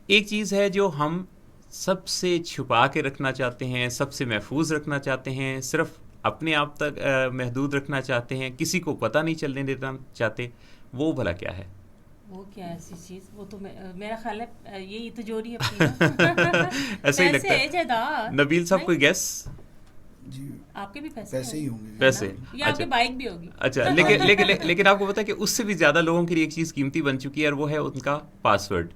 एक चीज़ है जो हम सबसे छुपा के रखना चाहते हैं, सबसे महफूज रखना चाहते हैं, सिर्फ अपने आप तक महदूद रखना चाहते हैं, किसी को पता नहीं चलने देना चाहते, वो भला क्या है? वो क्या है ऐसी चीज? वो तो मेरा ख्याल है यही तिजोरी अपनी ना। ऐसा ही लगता पैसे है। जायदाद। नबील साहब नहीं, कोई गैस? जी, आपके भी पैसे पैसे ही होंगे, होंगे है मेरे। ना? पैसे। या आपकी अच्छा। बाइक भी होगी। अच्छा, लेकिन आपको पता है कि उससे भी ज़्यादा लोगों के लिए एक चीज़ कीमती बन चुकी है, और वो है उनका पासवर्ड।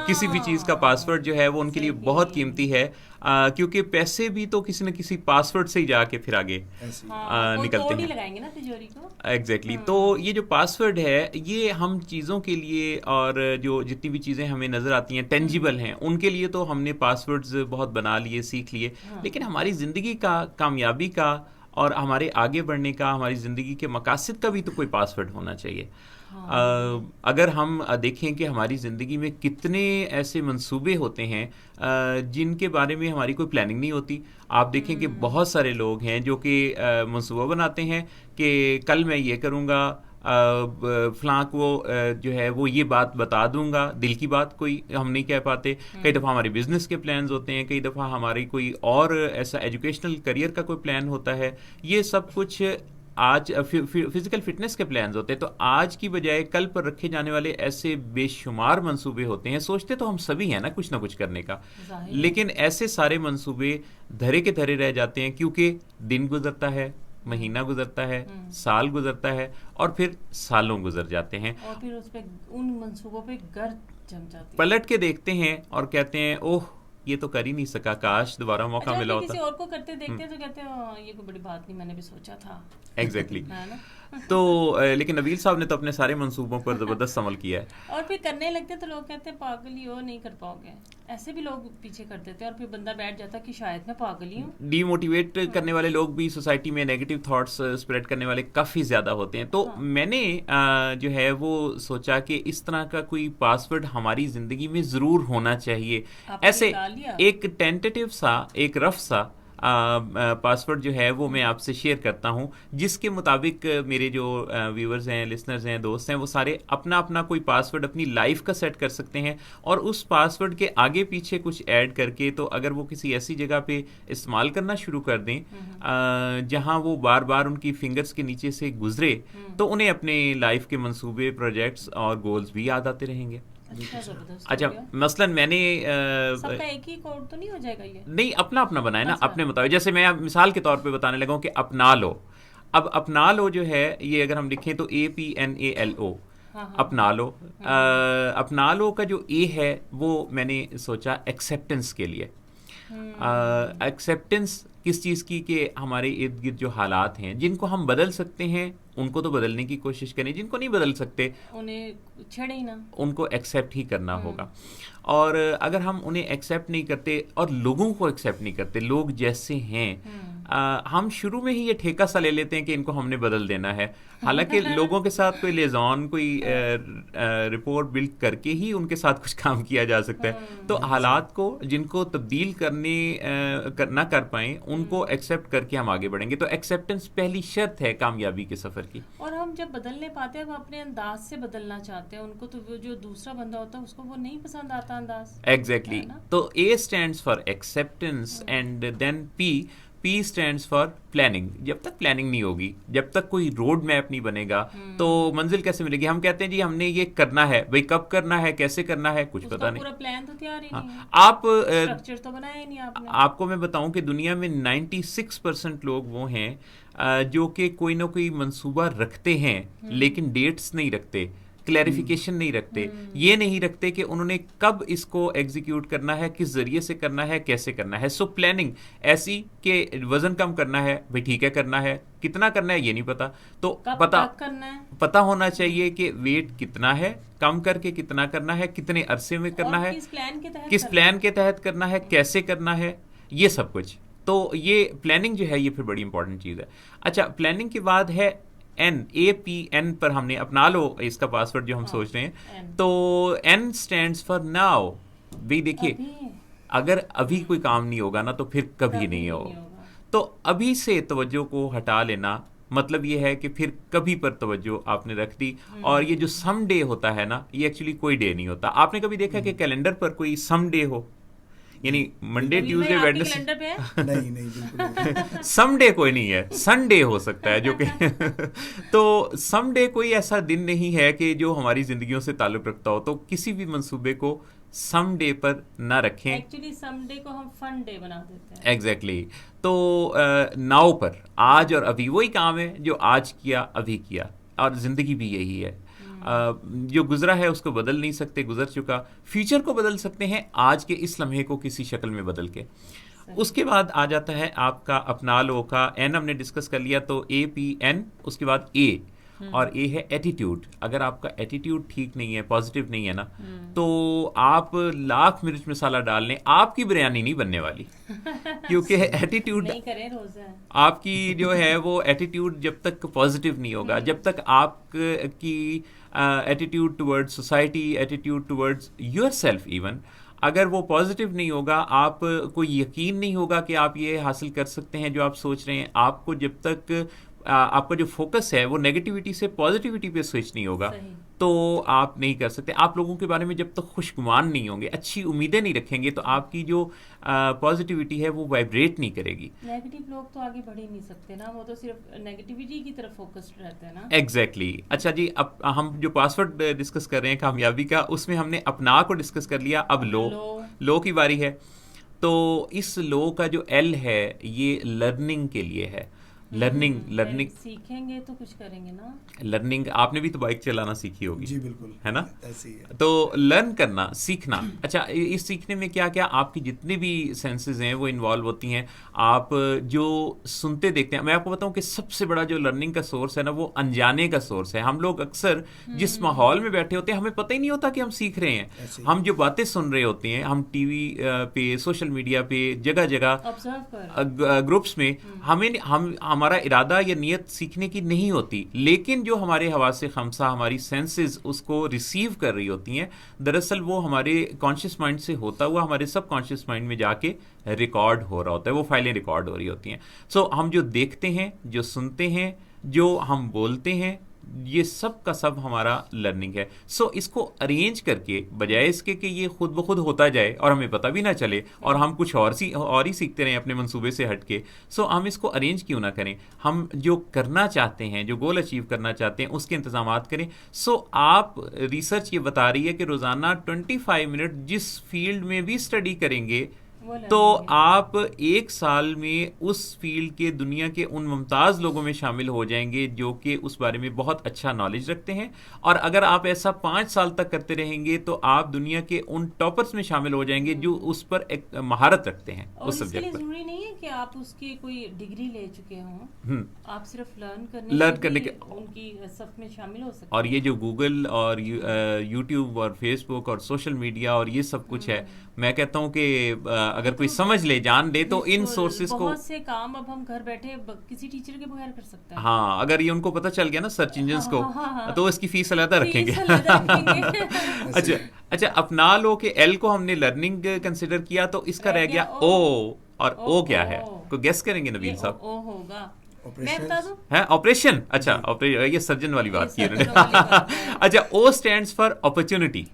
किसी भी चीज़ का पासवर्ड जो है वो उनके लिए बहुत सही। कीमती है, क्योंकि पैसे भी तो किसी न किसी पासवर्ड से ही जाके फिर आगे ऐसे ही। हाँ, वो निकलते तोड़ ही हैं। लगाएंगे ना तिजोरी को। एग्जैक्टली तो ये जो पासवर्ड है, ये हम चीज़ों के लिए, और जो जितनी भी चीज़ें हमें नज़र आती हैं टेंजिबल हैं, उनके लिए तो हमने पासवर्ड्स बहुत बना लिए, सीख लिए। लेकिन हाँ, हमारी ज़िंदगी का, कामयाबी का, और हमारे आगे बढ़ने का, हमारी ज़िंदगी के मकासद का भी तो कोई पासवर्ड होना चाहिए। हाँ, ये अगर हम देखें कि हमारी ज़िंदगी में कितने ऐसे मंसूबे होते हैं जिनके बारे में हमारी कोई प्लानिंग नहीं होती। आप देखें कि बहुत सारे लोग हैं जो कि मंसूबा बनाते हैं कि कल मैं ये करूँगा, फलां को जो है वो ये बात बता दूंगा, दिल की बात कोई हम नहीं कह पाते। कई दफ़ा हमारे बिजनेस के प्लान्स होते हैं, कई दफ़ा हमारी कोई और ऐसा एजुकेशनल करियर का कोई प्लान होता है। ये सब कुछ आज फिजिकल फिटनेस के प्लान्स होते हैं। तो आज की बजाय कल पर रखे जाने वाले ऐसे बेशुमार मंसूबे होते हैं। सोचते तो हम सभी हैं ना कुछ करने का, जाहिर है। लेकिन ऐसे सारे मंसूबे धरे के धरे रह जाते हैं, क्योंकि दिन गुजरता है, महीना गुजरता है, हम्म। साल गुजरता है, और फिर सालों गुजर जाते हैं। और फिर उस पे, उन मंसूबों पे गर्द जम जाती है। पलट के देखते हैं और कहते हैं, ओह, ये तो कर ही नहीं सका, काश दोबारा मौका अच्छा, मिला फिर होता। किसी और को करते देखते हैं तो कहते हैं "हाँ, ये कोई बड़ी बात नहीं, मैंने भी सोचा था"। एग्जैक्टली है ना? तो लेकिन नबील साहब ने तो अपने सारे मंसूबों पर ज़बरदस्त अमल किया है। और फिर करने लगते हैं तो लोग कहते हैं पागल ही हो, नहीं कर पाओगे। ऐसे भी लोग पीछे कर देते हैं और फिर बंदा बैठ जाता है कि शायद मैं पागल ही हूँ। डीमोटिवेट हाँ, करने वाले लोग भी सोसाइटी में नेगेटिव थॉट्स स्प्रेड करने वाले काफ़ी ज़्यादा होते हैं। तो हाँ। मैंने जो है वो सोचा कि इस तरह का कोई पासवर्ड हमारी ज़िंदगी में ज़रूर होना चाहिए। आपने ऐसे निकाल लिया? एक टेंटेटिव सा, एक रफ सा पासवर्ड जो है वो मैं आपसे शेयर करता हूँ, जिसके मुताबिक मेरे जो व्यूअर्स हैं, लिसनर्स हैं, दोस्त हैं, वो सारे अपना अपना कोई पासवर्ड अपनी लाइफ का सेट कर सकते हैं, और उस पासवर्ड के आगे पीछे कुछ ऐड करके, तो अगर वो किसी ऐसी जगह पे इस्तेमाल करना शुरू कर दें जहाँ वो बार बार उनकी फिंगर्स के नीचे से गुजरे, तो उन्हें अपने लाइफ के मंसूबे, प्रोजेक्ट्स और गोल्स भी याद आते रहेंगे। अच्छा, जबरदस्त हो अच्छा, गया। मसलन मैंने सबका एक ही कोड तो नहीं हो जाएगा ये? नहीं, अपना अपना बनाए ना, अच्छा। अपने मुताबिक। जैसे मैं अब मिसाल के तौर पे बताने लगा हूँ कि अपना लो। अब अपना लो जो है, ये अगर हम लिखें तो APNALO, हाँ, हाँ। अपना लो। हम्म। अपना लो का जो ए है वो मैंने सोचा एक्सेप्टेंस के लिए। हम्म। एक्सेप्टेंस किस चीज़ की? कि हमारे इर्द गिर्द जो हालात हैं जिनको हम बदल सकते हैं, उनको तो बदलने की कोशिश करें, जिनको नहीं बदल सकते उन्हें छेड़े ही ना। उनको एक्सेप्ट ही करना हम्म। होगा। और अगर हम उन्हें एक्सेप्ट नहीं करते और लोगों को एक्सेप्ट नहीं करते, लोग जैसे हैं, हम्म। हम शुरू में ही ये ठेका सा ले लेते हैं कि इनको हमने बदल देना है। हालांकि लोगों के साथ कोई लेजॉन, कोई रिपोर्ट बिल्ड करके ही उनके साथ कुछ काम किया जा सकता है। तो बिल्कुल सही। हालात को जिनको तब्दील ना कर पाएं, उनको एक्सेप्ट करके हम आगे बढ़ेंगे। तो एक्सेप्टेंस पहली शर्त है कामयाबी के सफ़र की। और हम जब बदल नहीं पाते, हम अपने अंदाज से बदलना चाहते हैं उनको, तो वो जो दूसरा बंदा होता है उसको वो नहीं पसंद आता अंदाज। एग्जैक्टली है ना? तो A stands for acceptance, and then P stands for planning. जब तक प्लानिंग नहीं होगी, जब तक कोई रोड मैप नहीं बनेगा, तो मंजिल कैसे मिलेगी? हम कहते हैं जी हमने ये करना है, भाई कब करना है, कैसे करना है, कुछ उसका पता नहीं। पूरा प्लान तो तैयार ही हाँ, नहीं है। आप स्ट्रक्चर तो बनाया ही नहीं आपने। आपको मैं बताऊं कि दुनिया में 96% लोग वो हैं जो कि कोई ना कोई मंसूबा रखते हैं, लेकिन डेट्स नहीं रखते, क्लैरिफिकेशन नहीं रखते, ये नहीं रखते कि उन्होंने कब इसको एग्जीक्यूट करना है, किस जरिए से करना है, कैसे करना है। सो प्लानिंग ऐसी कि वजन कम करना है, भाई ठीक है करना है, कितना करना है ये नहीं पता, तो कब पता तक करना है पता होना चाहिए कि वेट कितना है, कम करके कितना करना है, कितने अरसे में करना और है, किस प्लान के तहत किस करना प्लान है। के तहत करना है, कैसे करना है, ये सब कुछ। तो ये प्लानिंग जो है ये फिर बड़ी इंपॉर्टेंट चीज़ है। अच्छा, प्लानिंग के बाद है NAPN पर हमने अपना लो इसका पासवर्ड जो हम हाँ, सोच रहे हैं। एन। तो N स्टैंड्स फॉर नाउ। भाई देखिए, अभी। अगर अभी कोई काम नहीं होगा ना, तो फिर कभी कभी नहीं भी होगा। नहीं होगा। तो अभी से तवज्जो को हटा लेना मतलब ये है कि फिर कभी पर तवज्जो आपने रख दी। और ये जो सम डे होता है ना, ये एक्चुअली कोई डे नहीं होता। आपने कभी देखा कि कैलेंडर पर कोई सम डे हो, यानी मंडे नबील भाई ट्यूसडे आपके वेडनेसडे? कैलेंडर पे है? नहीं नहीं बिल्कुल नहीं। सम डे कोई नहीं है, संडे हो सकता है जो कि तो सम डे कोई ऐसा दिन नहीं है कि जो हमारी जिंदगियों से ताल्लुक रखता हो। तो किसी भी मंसूबे को सम डे पर ना रखें। एक्चुअली संडे को हम फन डे बना देते हैं। एग्जैक्टली तो नाउ पर, आज और अभी वही काम है जो आज किया अभी किया, और ज़िंदगी भी यही है। जो गुजरा है उसको बदल नहीं सकते, गुजर चुका। फ्यूचर को बदल सकते हैं आज के इस लम्हे को किसी शक्ल में बदल के। उसके बाद आ जाता है आपका अपना लो का एन, हमने डिस्कस कर लिया, तो APN, उसके बाद ए, और ए है एटीट्यूड। अगर आपका एटीट्यूड ठीक नहीं है, पॉजिटिव नहीं है ना, तो आप लाख मिर्च मसाला डाल लें, आपकी बिरयानी नहीं बनने वाली। क्योंकि एटीट्यूड नहीं करें रोजा। आपकी जो है वो एटीट्यूड जब तक पॉजिटिव नहीं होगा, जब तक आपकी attitude towards society, attitude towards your self even, अगर वो पॉजिटिव नहीं होगा, आप कोई यकीन नहीं होगा कि आप ये हासिल कर सकते हैं जो आप सोच रहे हैं। आपको जब तक आपका जो फोकस है वो नेगेटिविटी से पॉजिटिविटी पे स्विच नहीं होगा, तो आप नहीं कर सकते। आप लोगों के बारे में जब तक खुशगुमान नहीं होंगे, अच्छी उम्मीदें नहीं रखेंगे, तो आपकी जो पॉजिटिविटी है वो वाइब्रेट नहीं करेगी। नेगेटिव लोग तो आगे बढ़ ही नहीं सकते ना, वो तो सिर्फ नेगेटिविटी की तरफ फोकस्ड रहते हैं ना। एग्जैक्टली अच्छा जी, अब हम जो पासवर्ड डिस्कस कर रहे हैं कामयाबी का, उसमें हमने अपना को डिस्कस कर लिया। अब लो की बारी है। तो इस लो का जो एल है ये लर्निंग के लिए है। लर्निंग सीखेंगे तो कुछ करेंगे ना। लर्निंग, आपने भी तो बाइक चलाना सीखी होगी जी बिल्कुल, है ना? ऐसे ही है। तो लर्न करना, सीखना। अच्छा, इस सीखने में क्या क्या आपकी जितनी भी सेंसेस हैं वो इन्वॉल्व होती हैं। आप जो सुनते देखते हैं, मैं आपको बताऊं कि सबसे बड़ा जो लर्निंग का सोर्स है ना, वो अनजाने का सोर्स है। हम लोग अक्सर जिस माहौल में बैठे होते हैं, हमें पता ही नहीं होता कि हम सीख रहे हैं। हम जो बातें सुन रहे होते हैं, हम टीवी पे, सोशल मीडिया पे, जगह जगह ग्रुप्स में, हमारा इरादा या नियत सीखने की नहीं होती, लेकिन जो हमारे हवासे खमसा, हमारी सेंसेस उसको रिसीव कर रही होती हैं, दरअसल वो हमारे कॉन्शियस माइंड से होता हुआ हमारे सब कॉन्शियस माइंड में जाके रिकॉर्ड हो रहा होता है, वो फाइलें रिकॉर्ड हो रही होती हैं। सो हम जो देखते हैं, जो सुनते हैं, जो हम बोलते हैं, ये सब का सब हमारा लर्निंग है। सो इसको अरेंज करके, बजाय इसके कि ये खुद ब खुद होता जाए और हमें पता भी ना चले और हम कुछ और ही सीखते रहें अपने मंसूबे से हटके, सो हम इसको अरेंज क्यों ना करें। हम जो करना चाहते हैं, जो गोल अचीव करना चाहते हैं, उसके इंतजामात करें। सो आप, रिसर्च ये बता रही है कि रोज़ाना 25 मिनट जिस फील्ड में भी स्टडी करेंगे, तो आप 1 साल में उस फील्ड के दुनिया के उन मुमताज़ लोगों में शामिल हो जाएंगे जो कि उस बारे में बहुत अच्छा नॉलेज रखते हैं। और अगर आप ऐसा 5 साल तक करते रहेंगे, तो आप दुनिया के उन टॉपर्स में शामिल हो जाएंगे जो उस पर एक महारत रखते हैं उस सब्जेक्ट पर। जरूरी नहीं है कि आप उसकी कोई डिग्री ले चुके हों, आप सिर्फ लर्न करने के उनकी सफ में शामिल हो सकते हैं। और ये जो गूगल और यूट्यूब और फेसबुक और सोशल मीडिया और ये सब कुछ है, मैं कहता हूँ कि अगर कोई समझ ले, जान ले, तो इन सोर्सेज को, बहुत से काम अब हम घर बैठे किसी टीचर के बगैर कर सकते हैं। हाँ, अगर ये उनको पता चल गया ना सर्च इंजन्स को, तो इसकी फीस अलग रखेंगे। अच्छा, अपना लो के एल को हमने लर्निंग कंसिडर किया, तो इसका रह गया ओ। और ओ क्या है, को गेस करेंगे नबील साहब? ओ होगा, मैं बता दूं? है ऑपरेशन। अच्छा, ये सर्जन वाली बात की उन्होंने। अच्छा, ओ स्टैंड्स फॉर अपॉर्चुनिटी।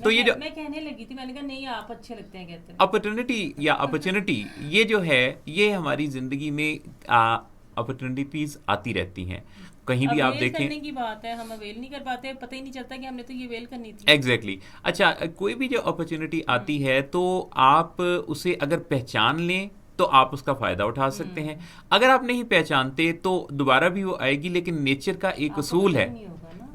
तो ये जो मैं कहने लगी थी, मैंने कहा नहीं आप अच्छे लगते हैं कहते हैं। अपॉर्चुनिटी या अपॉर्चुनिटी, ये जो है, ये हमारी जिंदगी में अपॉर्चुनिटीज आती रहती हैं। कहीं भी आप देखें, करने की बात है, हम अवेल नहीं कर पाते, पता ही नहीं चलता कि हमने तो ये अवेल करनी थी। एग्जैक्टली अच्छा, कोई भी जो अपॉर्चुनिटी आती है, तो आप उसे अगर पहचान लें तो आप उसका फ़ायदा उठा सकते हैं। अगर आप नहीं पहचानते तो दोबारा भी वो आएगी, लेकिन नेचर का एक उसूल है,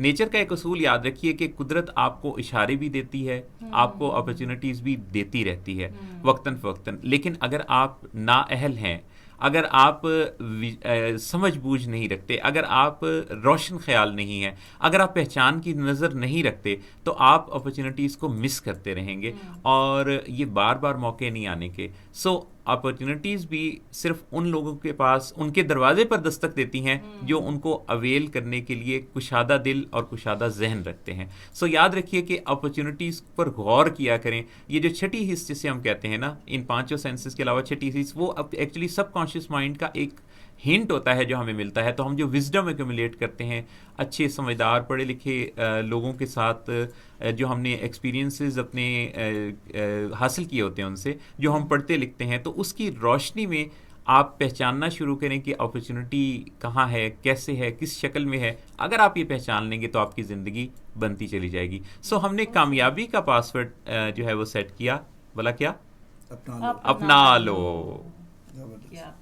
नेचर का एक उसूल याद रखिए कि कुदरत आपको इशारे भी देती है, आपको अपॉर्चुनिटीज़ भी देती रहती है वक्तन फ़वक्तन। लेकिन अगर आप नाअहल हैं, अगर आप समझ बूझ नहीं रखते, अगर आप रोशन ख्याल नहीं है, अगर आप पहचान की नज़र नहीं रखते, तो आप अपॉर्चुनिटीज़ को मिस करते रहेंगे और ये बार बार मौके नहीं आने के। सो अपॉर्चुनिटीज़ भी सिर्फ उन लोगों के पास, उनके दरवाजे पर दस्तक देती हैं जो उनको अवेल करने के लिए कुशादा दिल और कुशादा जहन रखते हैं। सो याद रखिए कि अपॉर्चुनिटीज़ पर गौर किया करें। ये जो छठी हिस्से से हम कहते हैं ना, इन 5 सेंसेस के अलावा छठी हिस्स, वो अब एक्चुअली सबकॉन्शियस माइंड का एक हिंट होता है जो हमें मिलता है, तो हम जो विजडम एक्यूमुलेट करते हैं अच्छे समझदार पढ़े लिखे लोगों के साथ, जो हमने एक्सपीरियंसेस अपने हासिल किए होते हैं उनसे, जो हम पढ़ते लिखते हैं, तो उसकी रोशनी में आप पहचानना शुरू करें कि अपॉर्चुनिटी कहाँ है, कैसे है, किस शक्ल में है। अगर आप ये पहचान लेंगे तो आपकी ज़िंदगी बनती चली जाएगी। सो हमने कामयाबी का पासवर्ड जो है वो सेट किया, बोला क्या? अपना लो। अपना लो। जबरदस्त। क्या